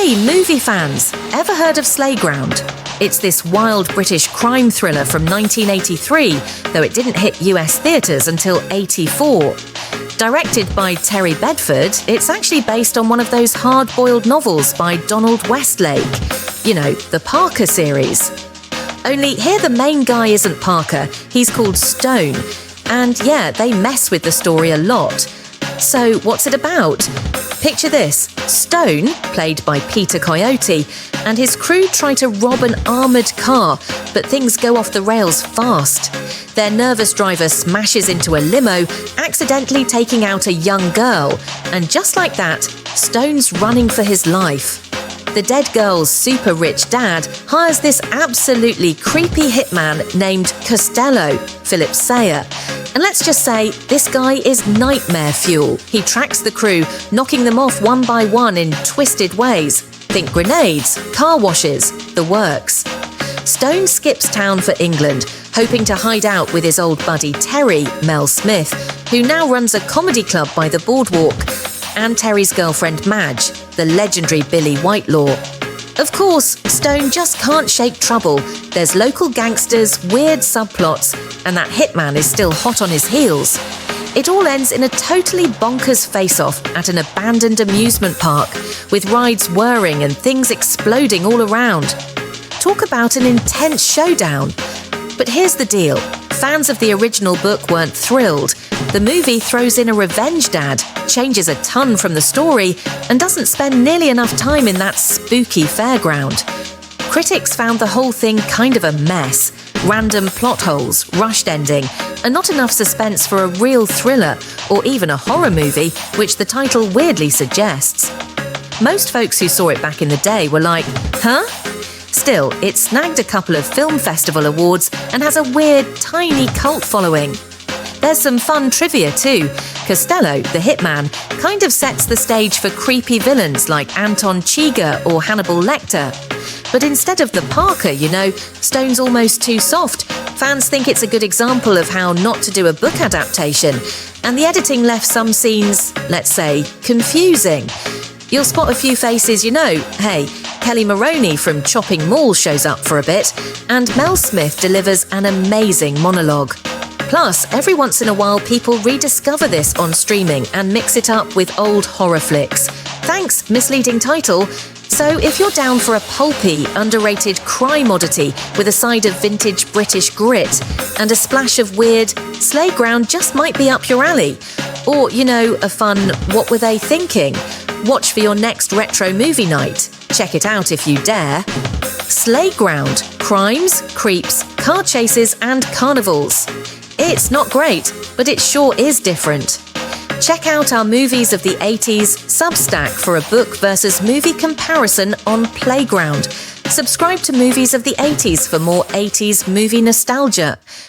Hey, movie fans! Ever heard of Slayground? It's this wild British crime thriller from 1983, though it didn't hit US theatres until '84. Directed by Terry Bedford, it's actually based on one of those hard-boiled novels by Donald Westlake. You know, the Parker series. Only here the main guy isn't Parker, he's called Stone. And yeah, they mess with the story a lot. So what's it about? Picture this, Stone, played by Peter Coyote, and his crew try to rob an armoured car, but things go off the rails fast. Their nervous driver smashes into a limo, accidentally taking out a young girl, and just like that, Stone's running for his life. The dead girl's super rich dad hires this absolutely creepy hitman named Costello, Philip Sayer. And let's just say, this guy is nightmare fuel. He tracks the crew, knocking them off one by one in twisted ways. Think grenades, car washes, the works. Stone skips town for England, hoping to hide out with his old buddy Terry, Mel Smith, who now runs a comedy club by the boardwalk, and Terry's girlfriend Madge, the legendary Billy Whitelaw. Of course, Stone just can't shake trouble. There's local gangsters, weird subplots, and that hitman is still hot on his heels. It all ends in a totally bonkers face-off at an abandoned amusement park, with rides whirring and things exploding all around. Talk about an intense showdown. But here's the deal. Fans of the original book weren't thrilled. The movie throws in a revenge dad, changes a ton from the story, and doesn't spend nearly enough time in that spooky fairground. Critics found the whole thing kind of a mess. Random plot holes, rushed ending, and not enough suspense for a real thriller or even a horror movie, which the title weirdly suggests. Most folks who saw it back in the day were like, huh? Still, it snagged a couple of film festival awards and has a weird, tiny cult following. There's some fun trivia too. Costello, the hitman, kind of sets the stage for creepy villains like Anton Chigurh or Hannibal Lecter. But instead of the Parker, you know, Stone's almost too soft. Fans think it's a good example of how not to do a book adaptation, and the editing left some scenes, let's say, confusing. You'll spot a few faces you know. Hey, Kelly Maroney from Chopping Mall shows up for a bit, and Mel Smith delivers an amazing monologue. Plus, every once in a while people rediscover this on streaming and mix it up with old horror flicks. Thanks, misleading title. So if you're down for a pulpy, underrated crime oddity with a side of vintage British grit and a splash of weird, Slayground just might be up your alley. Or, you know, a fun what were they thinking? Watch for your next retro movie night. Check it out if you dare. Slayground. Crimes, creeps, car chases and carnivals. It's not great, but it sure is different. Check out our Movies of the 80s Substack for a book versus movie comparison on Playground. Subscribe to Movies of the 80s for more 80s movie nostalgia.